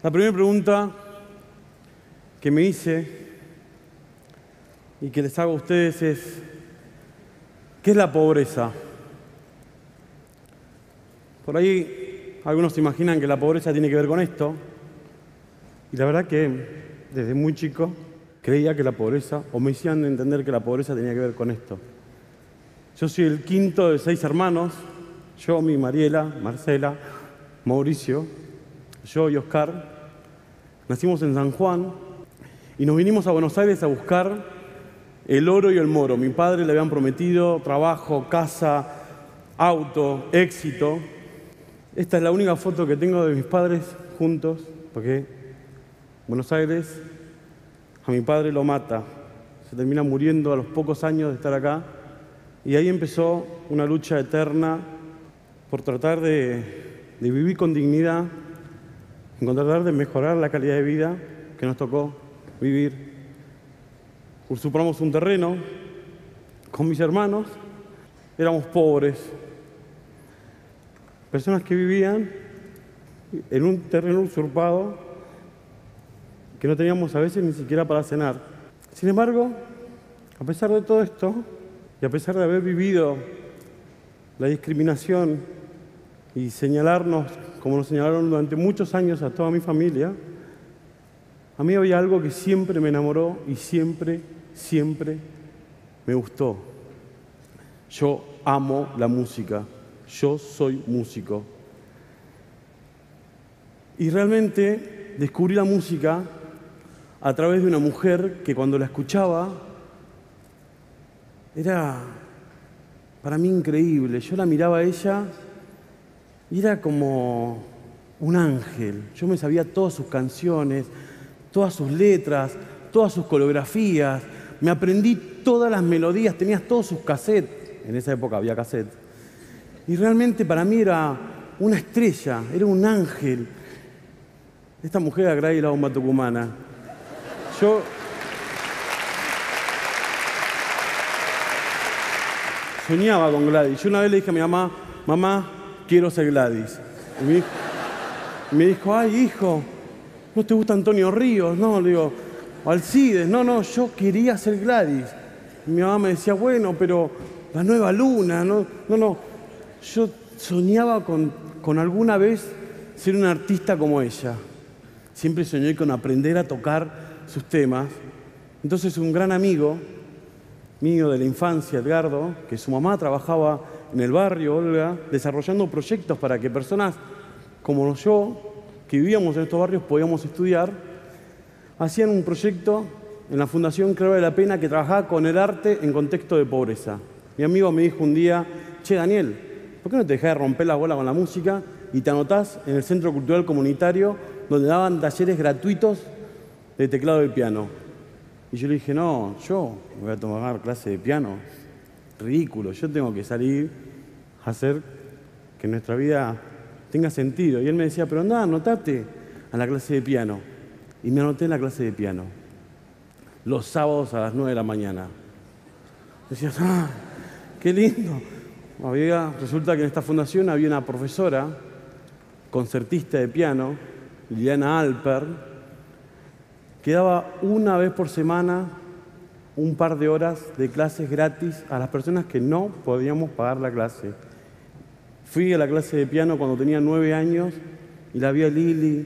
La primera pregunta que me hice y que les hago a ustedes es: ¿qué es la pobreza? Por ahí algunos se imaginan que la pobreza tiene que ver con esto, y la verdad que desde muy chico creía que la pobreza, o me hacían entender que la pobreza tenía que ver con esto. Yo soy el quinto de 6 hermanos, yo, mi Mariela, Marcela, Mauricio, yo y Oscar. Nacimos en San Juan y nos vinimos a Buenos Aires a buscar el oro y el moro. Mi padre le habían prometido trabajo, casa, auto, éxito. Esta es la única foto que tengo de mis padres juntos, porque Buenos Aires a mi padre lo mata. Se termina muriendo a los pocos años de estar acá. Y ahí empezó una lucha eterna por tratar de vivir con dignidad, en tratar de mejorar la calidad de vida que nos tocó vivir. Usurpamos un terreno con mis hermanos, éramos pobres, personas que vivían en un terreno usurpado que no teníamos a veces ni siquiera para cenar. Sin embargo, a pesar de todo esto, y a pesar de haber vivido la discriminación y señalarnos como nos señalaron durante muchos años a toda mi familia, a mí había algo que siempre me enamoró y siempre me gustó. Yo amo la música, yo soy músico. Y realmente descubrí la música a través de una mujer que cuando la escuchaba era para mí increíble. Yo la miraba a ella y era como un ángel. Yo me sabía todas sus canciones, todas sus letras, todas sus coreografías. Me aprendí todas las melodías, tenía todos sus cassettes. En esa época había cassettes. Y realmente para mí era una estrella, era un ángel. Esta mujer era Gladys la Bomba Tucumana. Yo soñaba con Gladys. Yo una vez le dije a mi mamá: mamá, quiero ser Gladys. Y me dijo: ay, hijo, ¿no te gusta Antonio Ríos? No, le digo, Alcides. No, yo quería ser Gladys. Y mi mamá me decía: bueno, pero la nueva luna, no. Yo soñaba con alguna vez ser un artista como ella. Siempre soñé con aprender a tocar sus temas. Entonces un gran amigo mío de la infancia, Edgardo, que su mamá trabajaba en el barrio, Olga, desarrollando proyectos para que personas como yo, que vivíamos en estos barrios, podíamos estudiar, hacían un proyecto en la Fundación Creo Vale la Pena que trabajaba con el arte en contexto de pobreza. Mi amigo me dijo un día: che, Daniel, ¿por qué no te dejás de romper la bola con la música y te anotás en el Centro Cultural Comunitario donde daban talleres gratuitos de teclado y piano? Y yo le dije: no, yo voy a tomar clase de piano. Ridículo, yo tengo que salir a hacer que nuestra vida tenga sentido. Y él me decía: pero andá, anotate a la clase de piano. Y me anoté en la clase de piano, los sábados a las 9 de la mañana. Decías: ¡ah, qué lindo! Resulta que en esta fundación había una profesora, concertista de piano, Liliana Alper, que daba una vez por semana un par de horas de clases gratis a las personas que no podíamos pagar la clase. Fui a la clase de piano cuando tenía 9 años y la vi a Lili,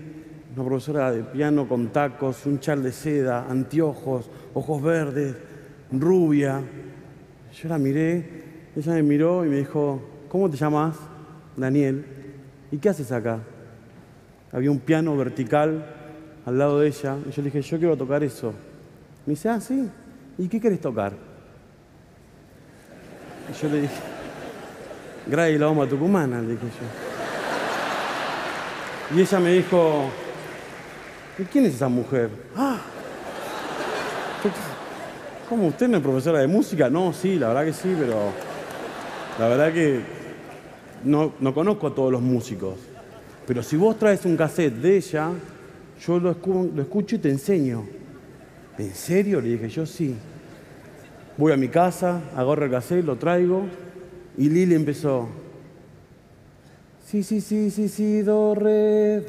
una profesora de piano con tacos, un chal de seda, anteojos, ojos verdes, rubia. Yo la miré, ella me miró y me dijo: ¿cómo te llamas? Daniel. ¿Y qué haces acá? Había un piano vertical al lado de ella y yo le dije: yo quiero tocar eso. Me dice: ah, sí. ¿Y qué querés tocar? Y yo le dije: Gladys la Bomba Tucumana, le dije yo. Y ella me dijo: ¿y quién es esa mujer? ¡Ah! ¿Cómo, usted no es profesora de música? No, sí, la verdad que sí, pero la verdad que no conozco a todos los músicos. Pero si vos traes un cassette de ella, yo lo escucho y te enseño. ¿En serio? Le dije yo: sí. Voy a mi casa, agarro el cassette, lo traigo, y Lili empezó: Sí, sí, sí, sí, sí, do, re,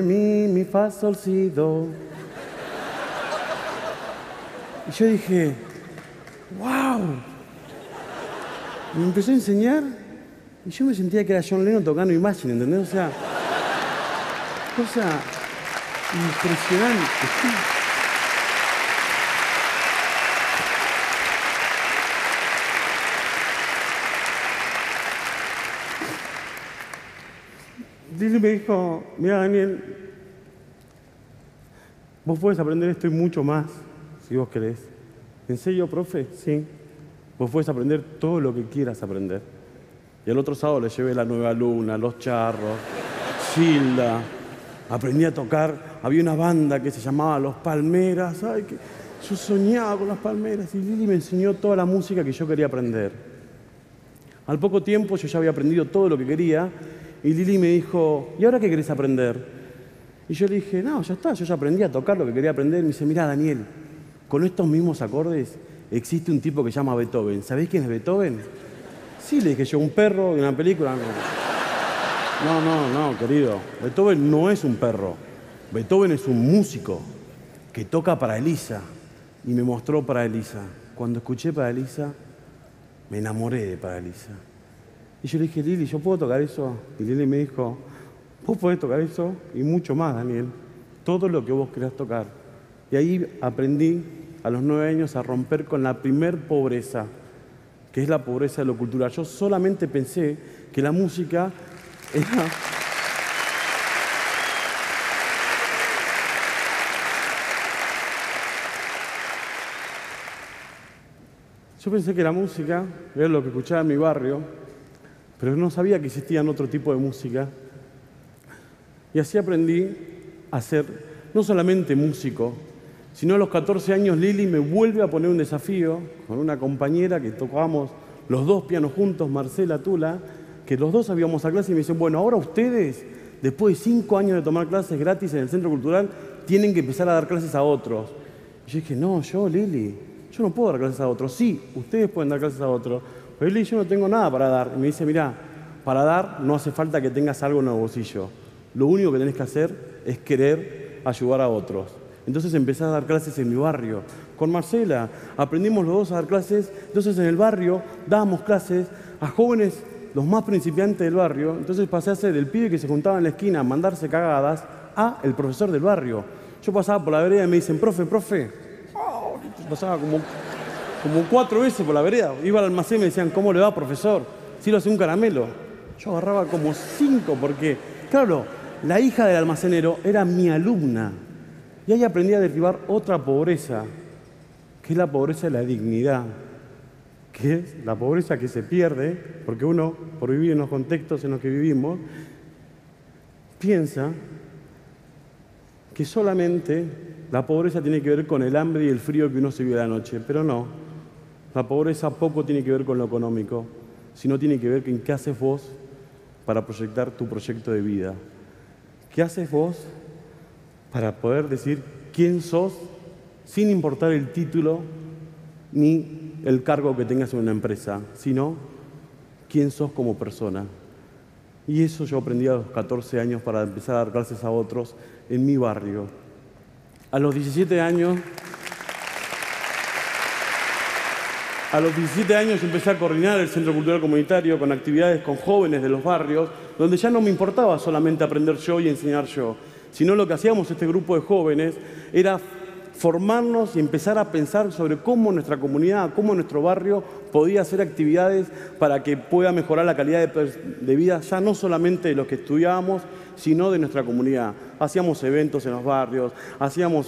mi, fa, sol, si, do. Y yo dije, wow. Y me empezó a enseñar y yo me sentía que era John Lennon tocando Imagine, ¿entendés? O sea, cosa impresionante. Sí. Lili me dijo, mira Daniel, vos podés aprender esto y mucho más, si vos querés. ¿En serio, profe? Sí. Vos podés aprender todo lo que quieras aprender. Y el otro sábado le llevé La Nueva Luna, Los Charros, Gilda. Aprendí a tocar, había una banda que se llamaba Los Palmeras. Ay, que yo soñaba con las palmeras y Lili me enseñó toda la música que yo quería aprender. Al poco tiempo yo ya había aprendido todo lo que quería y Lili me dijo, ¿y ahora qué querés aprender? Y yo le dije, no, ya está, yo ya aprendí a tocar lo que quería aprender. Y me dice, mirá, Daniel, con estos mismos acordes existe un tipo que se llama Beethoven. ¿Sabés quién es Beethoven? Sí, le dije yo, un perro de una película. No, querido. Beethoven no es un perro. Beethoven es un músico que toca para Elisa. Y me mostró para Elisa. Cuando escuché para Elisa, me enamoré de para Elisa. Y yo le dije, Lili, ¿yo puedo tocar eso? Y Lili me dijo, vos podés tocar eso y mucho más, Daniel. Todo lo que vos querás tocar. Y ahí aprendí a los 9 años a romper con la primer pobreza, que es la pobreza de lo cultural. Yo solamente pensé que la música era... Yo pensé que la música era lo que escuchaba en mi barrio, pero no sabía que existían otro tipo de música. Y así aprendí a ser no solamente músico, sino a los 14 años Lili me vuelve a poner un desafío con una compañera que tocábamos los dos pianos juntos, Marcela Tula, que los dos habíamos a clase y me dicen, bueno, ahora ustedes, después de 5 años de tomar clases gratis en el Centro Cultural, tienen que empezar a dar clases a otros. Y yo dije, no, Lili, yo no puedo dar clases a otros. Sí, ustedes pueden dar clases a otros. Pero Lili, yo no tengo nada para dar. Y me dice, mirá, para dar no hace falta que tengas algo en el bolsillo. Lo único que tenés que hacer es querer ayudar a otros. Entonces empecé a dar clases en mi barrio. Con Marcela aprendimos los dos a dar clases. Entonces en el barrio dábamos clases a jóvenes, los más principiantes del barrio. Entonces pasé a ser del pibe que se juntaba en la esquina a mandarse cagadas a el profesor del barrio. Yo pasaba por la vereda y me dicen, profe. Oh, pasaba como 4 veces por la vereda. Iba al almacén y me decían, ¿cómo le va, profesor? ¿Sí lo hace un caramelo? Yo agarraba como 5 porque, claro, la hija del almacenero era mi alumna. Y ahí aprendí a derribar otra pobreza, que es la pobreza de la dignidad, que es la pobreza que se pierde, porque uno, por vivir en los contextos en los que vivimos, piensa que solamente la pobreza tiene que ver con el hambre y el frío que uno se vive a la noche, pero no. La pobreza poco tiene que ver con lo económico, sino tiene que ver con qué haces vos para proyectar tu proyecto de vida. ¿Qué haces vos para poder decir quién sos sin importar el título ni el cargo que tengas en una empresa, sino quién sos como persona? Y eso yo aprendí a los 14 años para empezar a dar clases a otros en mi barrio. A los 17 años empecé a coordinar el Centro Cultural Comunitario con actividades con jóvenes de los barrios, donde ya no me importaba solamente aprender yo y enseñar yo, sino lo que hacíamos este grupo de jóvenes era formarnos y empezar a pensar sobre cómo nuestra comunidad, cómo nuestro barrio podía hacer actividades para que pueda mejorar la calidad de vida ya no solamente de los que estudiábamos, sino de nuestra comunidad. Hacíamos eventos en los barrios,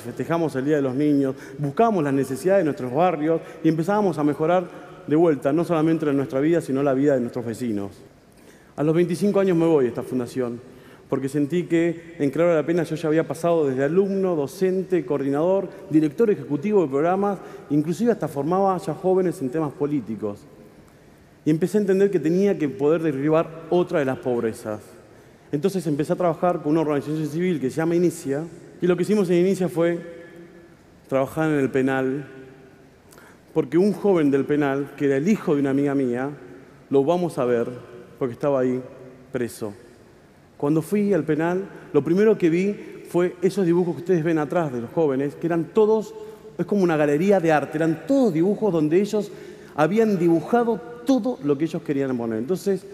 festejamos el Día de los Niños, buscábamos las necesidades de nuestros barrios y empezábamos a mejorar de vuelta, no solamente nuestra vida, sino la vida de nuestros vecinos. A los 25 años me voy a esta fundación, porque sentí que en Crear Vale la Pena yo ya había pasado desde alumno, docente, coordinador, director ejecutivo de programas, inclusive hasta formaba ya jóvenes en temas políticos. Y empecé a entender que tenía que poder derribar otra de las pobrezas. Entonces empecé a trabajar con una organización civil que se llama Inicia, y lo que hicimos en Inicia fue trabajar en el penal, porque un joven del penal, que era el hijo de una amiga mía, lo vamos a ver, porque estaba ahí preso. Cuando fui al penal, lo primero que vi fue esos dibujos que ustedes ven atrás de los jóvenes, que eran todos, es como una galería de arte, eran todos dibujos donde ellos habían dibujado todo lo que ellos querían poner. Entonces,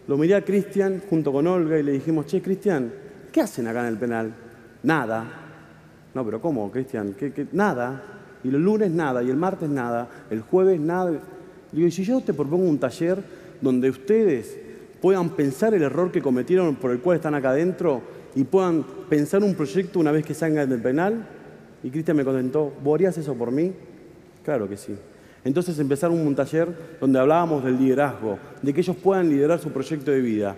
lo miré a Cristian junto con Olga y le dijimos, che, Cristian, ¿qué hacen acá en el penal? Nada. No, pero ¿cómo, Cristian? Nada. Y los lunes nada, y el martes nada, el jueves nada. Le digo, ¿y si yo te propongo un taller donde ustedes puedan pensar el error que cometieron por el cual están acá adentro y puedan pensar un proyecto una vez que salgan del penal? Y Cristian me contestó, ¿vos harías eso por mí? Claro que sí. Entonces empezaron un taller donde hablábamos del liderazgo, de que ellos puedan liderar su proyecto de vida.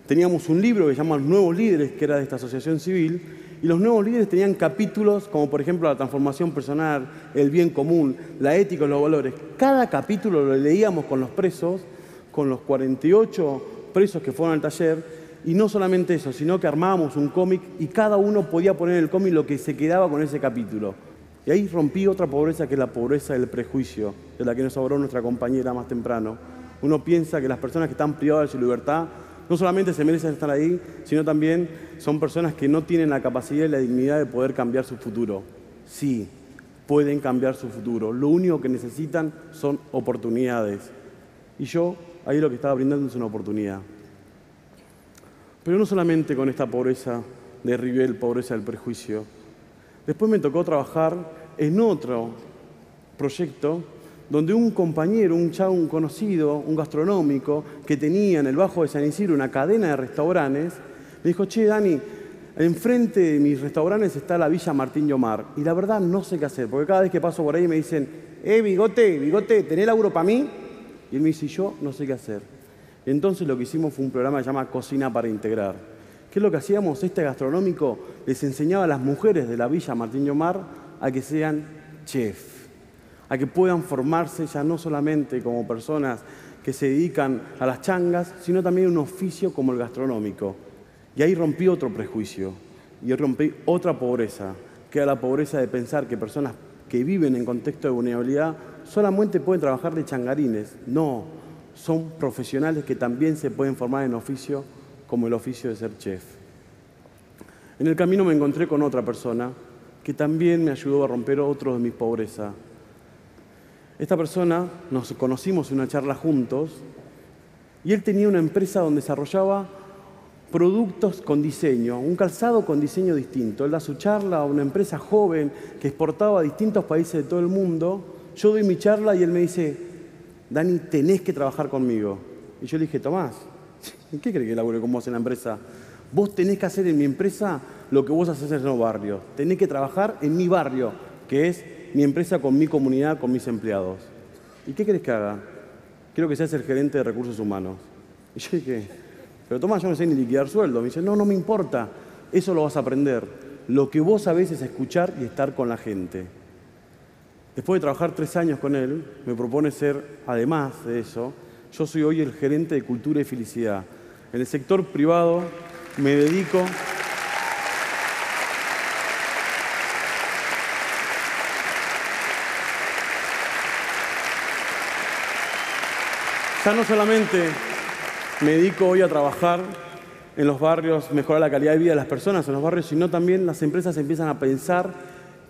Teníamos un libro que se llama Nuevos Líderes, que era de esta asociación civil, y los nuevos líderes tenían capítulos como por ejemplo la transformación personal, el bien común, la ética y los valores. Cada capítulo lo leíamos con los presos, con los 48 presos que fueron al taller, y no solamente eso, sino que armábamos un cómic y cada uno podía poner en el cómic lo que se quedaba con ese capítulo. Y ahí rompí otra pobreza, que es la pobreza del prejuicio, de la que nos habló nuestra compañera más temprano. Uno piensa que las personas que están privadas de su libertad no solamente se merecen estar ahí, sino también son personas que no tienen la capacidad y la dignidad de poder cambiar su futuro. Sí, pueden cambiar su futuro. Lo único que necesitan son oportunidades. Y yo ahí lo que estaba brindando es una oportunidad. Pero no solamente con esta pobreza de Rivel, pobreza del prejuicio. Después me tocó trabajar en otro proyecto donde un compañero, un conocido, un gastronómico que tenía en el Bajo de San Isidro una cadena de restaurantes, me dijo, che, Dani, enfrente de mis restaurantes está la Villa Martín Llomar. Y la verdad no sé qué hacer, porque cada vez que paso por ahí me dicen, Bigote, ¿tenés laburo para mí? Y él me dice, yo no sé qué hacer. Y entonces lo que hicimos fue un programa que se llama Cocina para Integrar. ¿Qué es lo que hacíamos? Este gastronómico les enseñaba a las mujeres de la Villa Martín Llomar a que sean chef, a que puedan formarse ya no solamente como personas que se dedican a las changas, sino también un oficio como el gastronómico. Y ahí rompí otro prejuicio, y rompí otra pobreza, que era la pobreza de pensar que personas que viven en contexto de vulnerabilidad solamente pueden trabajar de changarines. No, son profesionales que también se pueden formar en oficio como el oficio de ser chef. En el camino me encontré con otra persona que también me ayudó a romper otro de mis pobrezas. Esta persona, nos conocimos en una charla juntos, y él tenía una empresa donde desarrollaba productos con diseño, un calzado con diseño distinto. Él da su charla a una empresa joven que exportaba a distintos países de todo el mundo. Yo doy mi charla y él me dice, Dani, tenés que trabajar conmigo. Y yo le dije, Tomás, ¿qué crees que labure con vos en la empresa? Vos tenés que hacer en mi empresa lo que vos haces en los barrios. Tenés que trabajar en mi barrio, que es mi empresa con mi comunidad, con mis empleados. ¿Y qué querés que haga? Quiero que seas el gerente de recursos humanos. Y yo dije, pero Tomás, yo no sé ni liquidar sueldo. Me dice, no me importa. Eso lo vas a aprender. Lo que vos sabés es escuchar y estar con la gente. Después de trabajar 3 años con él, me propone ser, además de eso, yo soy hoy el gerente de Cultura y Felicidad. En el sector privado me dedico ya no solamente me dedico hoy a trabajar en los barrios, mejorar la calidad de vida de las personas en los barrios, sino también las empresas empiezan a pensar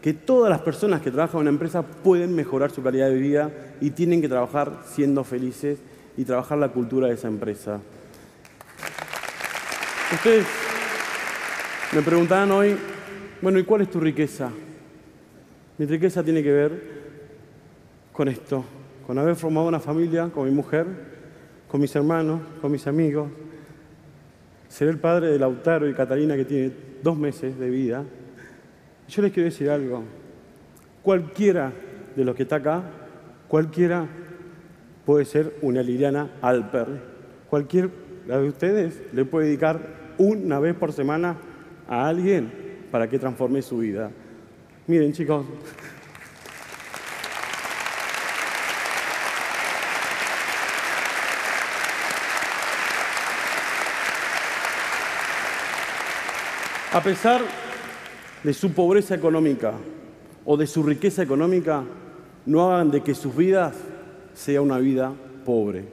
que todas las personas que trabajan en una empresa pueden mejorar su calidad de vida y tienen que trabajar siendo felices y trabajar la cultura de esa empresa. Ustedes me preguntarán hoy, bueno, ¿y cuál es tu riqueza? Mi riqueza tiene que ver con esto, con haber formado una familia con mi mujer, con mis hermanos, con mis amigos, ser el padre de Lautaro y Catalina, que tiene 2 meses de vida. Yo les quiero decir algo. Cualquiera de los que está acá, cualquiera puede ser una Liliana Alper. Cualquiera de ustedes le puede dedicar una vez por semana a alguien para que transforme su vida. Miren, chicos. A pesar de su pobreza económica o de su riqueza económica, no hagan de que sus vidas sea una vida pobre.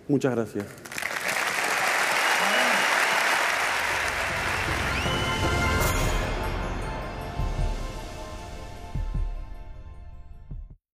Muchas gracias.